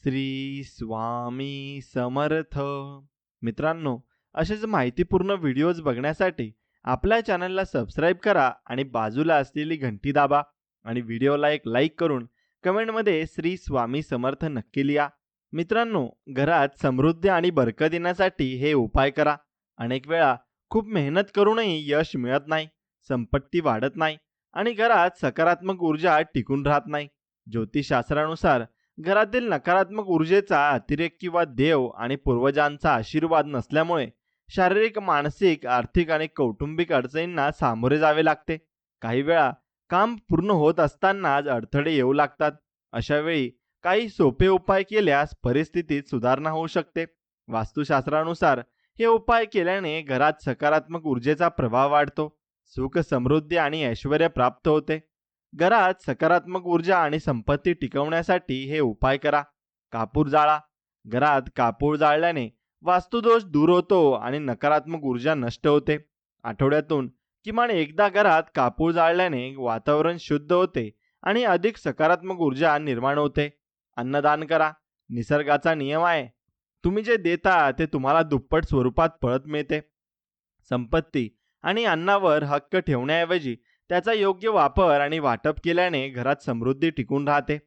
श्री स्वामी समर्थ. मित्रांनो, असेच माहितीपूर्ण व्हिडिओज बघण्यासाठी आपल्या चॅनलला सबस्क्राईब करा आणि बाजूला असलेली घंटी दाबा आणि व्हिडिओला एक लाईक करून कमेंटमध्ये श्री स्वामी समर्थ नक्की लिहा. मित्रांनो, घरात समृद्धी आणि बरकत येण्यासाठी हे उपाय करा. अनेक वेळा खूप मेहनत करूनही यश मिळत नाही, संपत्ती वाढत नाही आणि घरात सकारात्मक ऊर्जा टिकून राहत नाही. ज्योतिषशास्त्रानुसार घरातील नकारात्मक ऊर्जेचा अतिरेक किंवा देव आणि पूर्वजांचा आशीर्वाद नसल्यामुळे शारीरिक, मानसिक, आर्थिक आणि कौटुंबिक अडचणींना सामोरे जावे लागते. काही वेळा काम पूर्ण होत असतानाच अडथळे येऊ लागतात. अशा वेळी काही सोपे उपाय केल्यास परिस्थितीत सुधारणा होऊ शकते. वास्तुशास्त्रानुसार हे उपाय केल्याने घरात सकारात्मक ऊर्जेचा प्रभाव वाढतो, सुख, समृद्धी आणि ऐश्वर्य प्राप्त होते. घरात सकारात्मक ऊर्जा आणि संपत्ती टिकवण्यासाठी हे उपाय करा. कापूर जाळा. घरात कापूर जाळल्याने वास्तुदोष दूर होतो आणि नकारात्मक ऊर्जा नष्ट होते. आठवड्यातून किमान एकदा घरात कापूर जाळल्याने वातावरण शुद्ध होते आणि अधिक सकारात्मक ऊर्जा निर्माण होते. अन्नदान करा. निसर्गाचा नियम आहे, तुम्ही जे देता ते तुम्हाला दुप्पट स्वरूपात परत मिळते. संपत्ती आणि अन्नावर हक्क ठेवण्याऐवजी त्याचा योग्य वापर आणि वाटप केल्याने घरात समृद्धी टिकून राहते.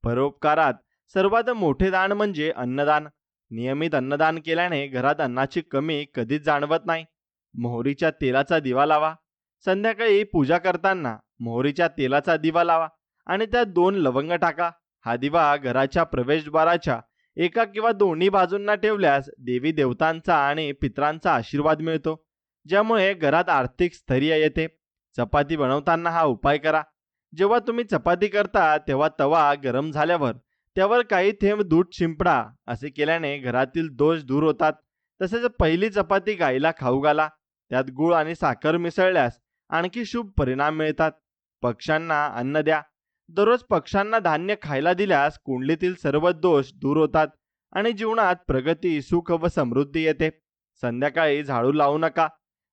परोपकारात सर्वात मोठे दान म्हणजे अन्नदान. नियमित अन्नदान केल्याने घरात अन्नाची कमी कधीच जाणवत नाही. मोहरीच्या तेलाचा दिवा लावा. संध्याकाळी पूजा करताना मोहरीच्या तेलाचा दिवा लावा आणि त्यात 2 लवंग टाका. हा दिवा घराच्या प्रवेशद्वाराच्या एका किंवा दोन्ही बाजूंना ठेवल्यास देवी देवतांचा आणि पितरांचा आशीर्वाद मिळतो, ज्यामुळे घरात आर्थिक स्थैर्य येते. चपाती बनवताना हा उपाय करा. जेव्हा तुम्ही चपाती करता तेव्हा तवा गरम झाल्यावर त्यावर काही थेंब दूध शिंपडा. असे केल्याने घरातील दोष दूर होतात. तसेच पहिली चपाती गाईला खाऊ घाला. त्यात गूळ आणि साखर मिसळल्यास आणखी शुभ परिणाम मिळतात. पक्ष्यांना अन्न द्या. दररोज पक्ष्यांना धान्य खायला दिल्यास कुंडलीतील सर्व दोष दूर होतात आणि जीवनात प्रगती, सुख व समृद्धी येते. संध्याकाळी झाडू लावू नका.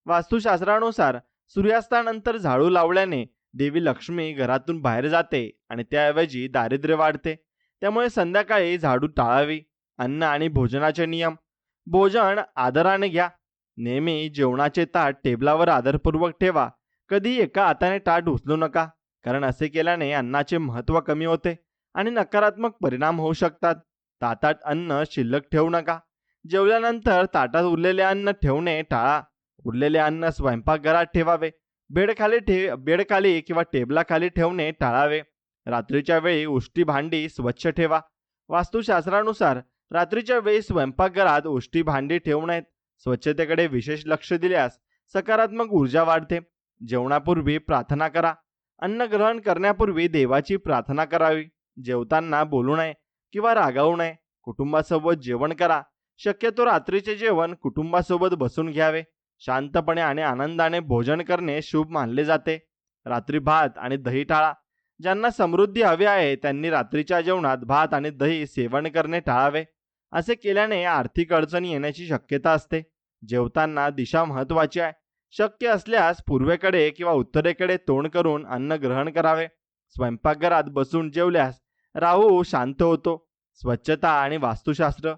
वास्तुशास्त्रानुसार सूर्यास्तानंतर झाडू लावल्याने देवी लक्ष्मी घरातून बाहेर जाते आणि त्याऐवजी दारिद्र्य वाढते. त्यामुळे संध्याकाळी झाडू टाळावी. अन्न आणि भोजनाचे नियम. भोजन आदराने घ्या. नेहमी जेवणाचे ताट टेबलावर आदरपूर्वक ठेवा. कधी एका हाताने ताट उचलू नका, कारण असे केल्याने अन्नाचे महत्त्व कमी होते आणि नकारात्मक परिणाम होऊ शकतात. ताटात अन्न शिल्लक ठेवू नका. जेवल्यानंतर ताटात उरलेले अन्न ठेवणे टाळा. उरलेले अन्न स्वयंपाकघरात ठेवावे. बेडखाली किंवा टेबलाखाली ठेवणे टाळावे. रात्रीच्या वेळी उष्टी भांडी स्वच्छ ठेवा. वास्तुशास्त्रानुसार रात्रीच्या वेळी स्वयंपाकघरात उष्टी भांडी ठेवू नयेत. स्वच्छतेकडे विशेष लक्ष दिल्यास सकारात्मक ऊर्जा वाढते. जेवणापूर्वी प्रार्थना करा. अन्न ग्रहण करण्यापूर्वी देवाची प्रार्थना करावी. जेवताना बोलू नये किंवा रागावू नये. कुटुंबासोबत जेवण करा. शक्यतो रात्रीचे जेवण कुटुंबासोबत बसून घ्यावे. शांतपणे आणि आनंदाने भोजन करणे शुभ मानले जाते. रात्री भात आणि दही टाळा. ज्यांना समृद्धी हवी आहे त्यांनी रात्रीच्या जेवणात भात आणि दही सेवन करणे टाळावे. असे केल्याने आर्थिक अडचणी येण्याची शक्यता असते. जेवताना दिशा महत्त्वाची आहे. शक्य असल्यास पूर्वेकडे किंवा उत्तरेकडे तोंड करून अन्न ग्रहण करावे. स्वयंपाकघरात बसून जेवल्यास राहू शांत होतो. स्वच्छता आणि वास्तुशास्त्र.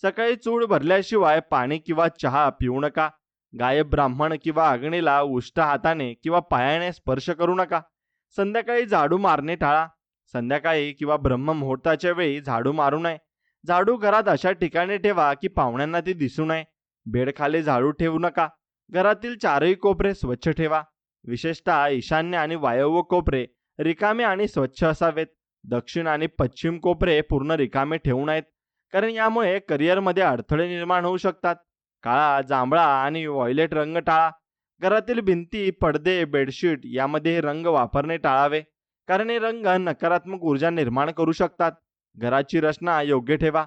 सकाळी चूड भरल्याशिवाय पाणी किंवा चहा पिऊ नका. गाय, ब्राह्मण किंवा अग्नीला उष्ट हाताने किंवा पायाने स्पर्श करू नका. संध्याकाळी झाडू मारणे टाळा. संध्याकाळी किंवा ब्रह्ममुहूर्ताच्या वेळी झाडू मारू नये. झाडू घरात अशा ठिकाणी ठेवा की पाहुण्यांना ती दिसू नये. बेडखाली झाडू ठेवू नका. घरातील चारही कोपरे स्वच्छ ठेवा. विशेषतः ईशान्य आणि वायव्य कोपरे रिकामे आणि स्वच्छ असावेत. दक्षिण आणि पश्चिम कोपरे पूर्ण रिकामे ठेवू नयेत, कारण यामुळे करिअरमध्ये अडथळे निर्माण होऊ शकतात. काळा, जांभळा आणि व्हायलेट रंग टाळा. घरातील भिंती, पडदे, बेडशीट यामध्ये हे रंग वापरणे टाळावे, कारण हे रंग नकारात्मक ऊर्जा निर्माण करू शकतात. घराची रचना योग्य ठेवा.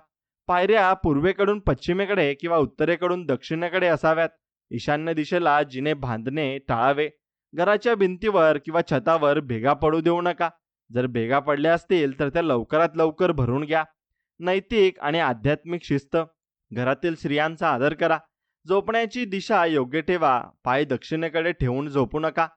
पायऱ्या पूर्वेकडून पश्चिमेकडे किंवा उत्तरेकडून दक्षिणेकडे असाव्यात. ईशान्य दिशेला जिने बांधणे टाळावे. घराच्या भिंतीवर किंवा छतावर भेगा पडू देऊ नका. जर भेगा पडल्या असतील तर त्या लवकरात लवकर भरून घ्या. नैतिक आणि आध्यात्मिक शिस्त. घरातील स्त्रियांचा आदर करा. झोपण्याची दिशा योग्य ठेवा. पाय दक्षिणेकडे ठेवून झोपू नका.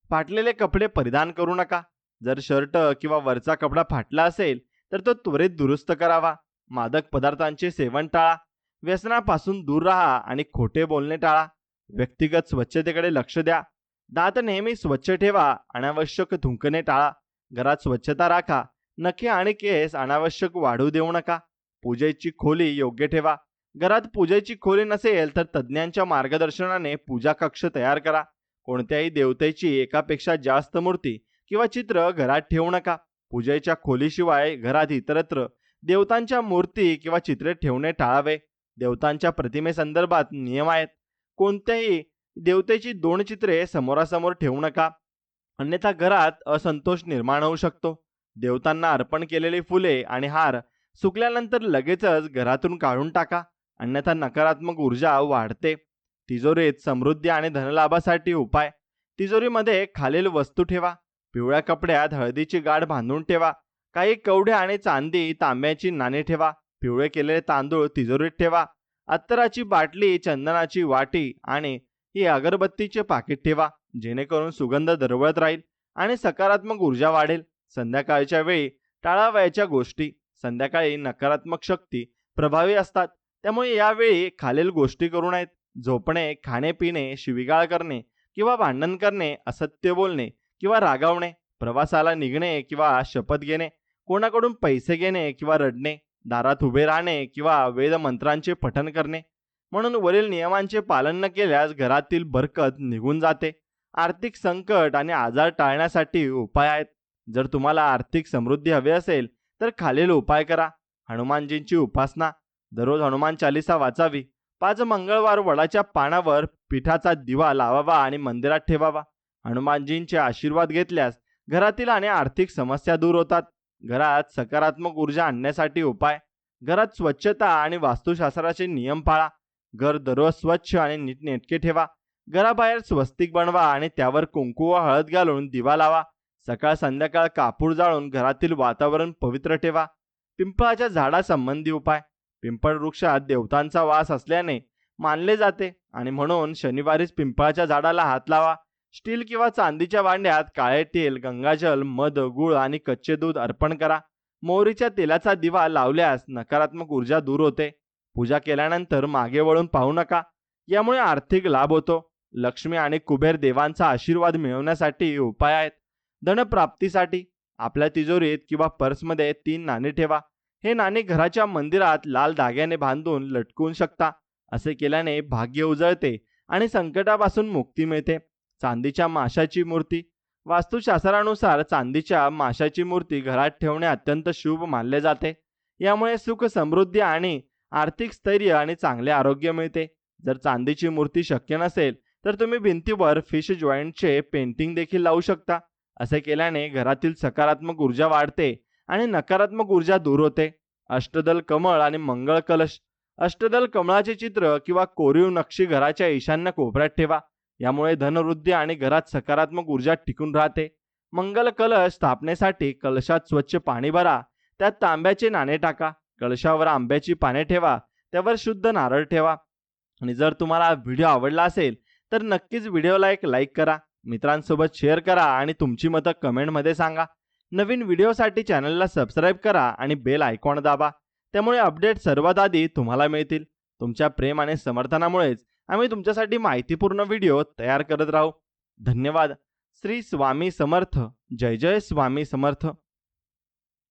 फाटलेले कपडे परिधान करू नका. जर शर्ट किंवा वरचा कपडा फाटला असेल तर तो त्वरित दुरुस्त करावा. मादक पदार्थांचे सेवन टाळा, व्यसनापासून दूर राहा आणि खोटे बोलणे टाळा. व्यक्तिगत स्वच्छतेकडे लक्ष द्या. दात नेहमी स्वच्छ ठेवा. अनावश्यक थुंकणे टाळा. घरात स्वच्छता राखा. नखे आणि केस अनावश्यक वाढू देऊ नका. पूजेची खोली योग्य ठेवा. घरात पूजेची खोली नसेल तर तज्ज्ञांच्या मार्गदर्शनाने पूजा कक्ष तयार करा. कोणत्याही देवतेची एकापेक्षा जास्त मूर्ती किंवा चित्र घरात ठेवू नका. पूजेच्या खोलीशिवाय घरात इतरत्र देवतांच्या मूर्ती किंवा चित्रे ठेवणे टाळावे. देवतांच्या प्रतिमेसंदर्भात नियम आहेत. कोणत्याही देवतेची 2 चित्रे समोरासमोर ठेवू नका, अन्यथा घरात असंतोष निर्माण होऊ शकतो. देवतांना अर्पण केलेली फुले आणि हार सुकल्यानंतर लगेचच घरातून काढून टाका, अन्यथा नकारात्मक ऊर्जा वाढते. तिजोरीत समृद्धी आणि धनलाभासाठी उपाय. तिजोरीमध्ये खालील वस्तू ठेवा. पिवळ्या कपड्यात हळदीची गाठ बांधून ठेवा. काही कवडे आणि चांदी, तांब्याची नाणी ठेवा. पिवळे केलेले तांदूळ तिजोरीत ठेवा. अत्तराची बाटली, चंदनाची वाटी आणि ही अगरबत्तीचे पाकिट ठेवा, जेणेकरून सुगंध दरवळत राहील आणि सकारात्मक ऊर्जा वाढेल. संध्याकाळच्या वेळी टाळावयाच्या गोष्टी. संध्याकाळी नकारात्मक शक्ती प्रभावी असतात, त्यामुळे यावेळी खालील गोष्टी करू नयेत. झोपणे, खाणे पिणे, शिवीगाळ करणे किंवा भांडण करणे, असत्य बोलणे किंवा रागावणे, प्रवासाला निघणे किंवा शपथ घेणे, कोणाकडून पैसे घेणे किंवा रडणे, दारात उभे राहणे किंवा वेद मंत्रांचे पठण करणे. म्हणून वरील नियमांचे पालन न केल्यास घरातील बरकत निघून जाते. आर्थिक संकट आणि आजार टाळण्यासाठी उपाय आहेत. जर तुम्हाला आर्थिक समृद्धी हवी असेल तर खालील उपाय करा. हनुमानजींची उपासना. दररोज हनुमान चालीसा वाचावी. 5 मंगळवार वडाच्या पानावर पिठाचा दिवा लावावा आणि मंदिरात ठेवावा. हनुमानजींचे आशीर्वाद घेतल्यास घरातील आणि आर्थिक समस्या दूर होतात. घरात सकारात्मक ऊर्जा आणण्यासाठी उपाय. घरात स्वच्छता आणि वास्तुशास्त्राचे नियम पाळा. घर दररोज स्वच्छ आणि नीटनेटके ठेवा. घराबाहेर स्वस्तिक बनवा आणि त्यावर कुंकू व हळद घालून दिवा लावा. सकाळ संध्याकाळ कापूर जाळून घरातील वातावरण पवित्र ठेवा. पिंपळाच्या झाडासंबंधी उपाय. पिंपळ वृक्षात देवतांचा वास असल्याने मानले जाते आणि म्हणून शनिवारीच पिंपळाच्या झाडाला हात लावा. स्टील किंवा चांदीच्या भांड्यात काळे तेल, गंगाजल, मध, गूळ आणि कच्चे दूध अर्पण करा. मोहरीच्या तेलाचा दिवा लावल्यास नकारात्मक ऊर्जा दूर होते. पूजा केल्यानंतर मागे वळून पाहू नका, यामुळे आर्थिक लाभ होतो. लक्ष्मी आणि कुबेर देवांचा आशीर्वाद मिळवण्यासाठी उपाय आहेत. धनप्राप्तीसाठी आपल्या तिजोरीत किंवा पर्समध्ये 3 नाणी ठेवा. हे नाणी घराच्या मंदिरात लाल धाग्याने बांधून लटकवू शकता. असे केल्याने भाग्य उजळते आणि संकटापासून मुक्ती मिळते. चांदीच्या माशाची मूर्ती. वास्तुशास्त्रानुसार चांदीच्या माशाची मूर्ती घरात ठेवणे अत्यंत शुभ मानले जाते. यामुळे सुख, समृद्धी आणि आर्थिक स्थैर्य आणि चांगले आरोग्य मिळते. जर चांदीची मूर्ती शक्य नसेल तर तुम्ही भिंतीवर फिश जॉईंटचे पेंटिंग देखील लावू शकता. असे केल्याने घरातील सकारात्मक ऊर्जा वाढते आणि नकारात्मक ऊर्जा दूर होते. अष्टदल कमळ आणि मंगळ कलश. अष्टदल कमळाचे चित्र किंवा कोरीव नक्षी घराच्या ईशान्य कोपऱ्यात ठेवा. यामुळे धनवृद्धी आणि घरात सकारात्मक ऊर्जा टिकून राहते. मंगल कलश स्थापनेसाठी कलशात स्वच्छ पाणी भरा. त्यात तांब्याचे नाणे टाका. कलशावर आंब्याची पाने ठेवा. त्यावर शुद्ध नारळ ठेवा. आणि जर तुम्हाला व्हिडिओ आवडला असेल तर नक्कीच व्हिडिओला एक लाईक करा, मित्रांसोबत शेअर करा आणि तुमची मतं कमेंटमध्ये सांगा. नवीन व्हिडिओसाठी चॅनलला सबस्क्राईब करा आणि बेल आयकॉन दाबा. त्यामुळे अपडेट सर्वात आधी तुम्हाला मिळतील. तुमच्या प्रेम आणि समर्थनामुळेच आम्ही तुमच्यासाठी माहितीपूर्ण व्हिडिओ तयार करत राहू. धन्यवाद. श्री स्वामी समर्थ. जय जय स्वामी समर्थ.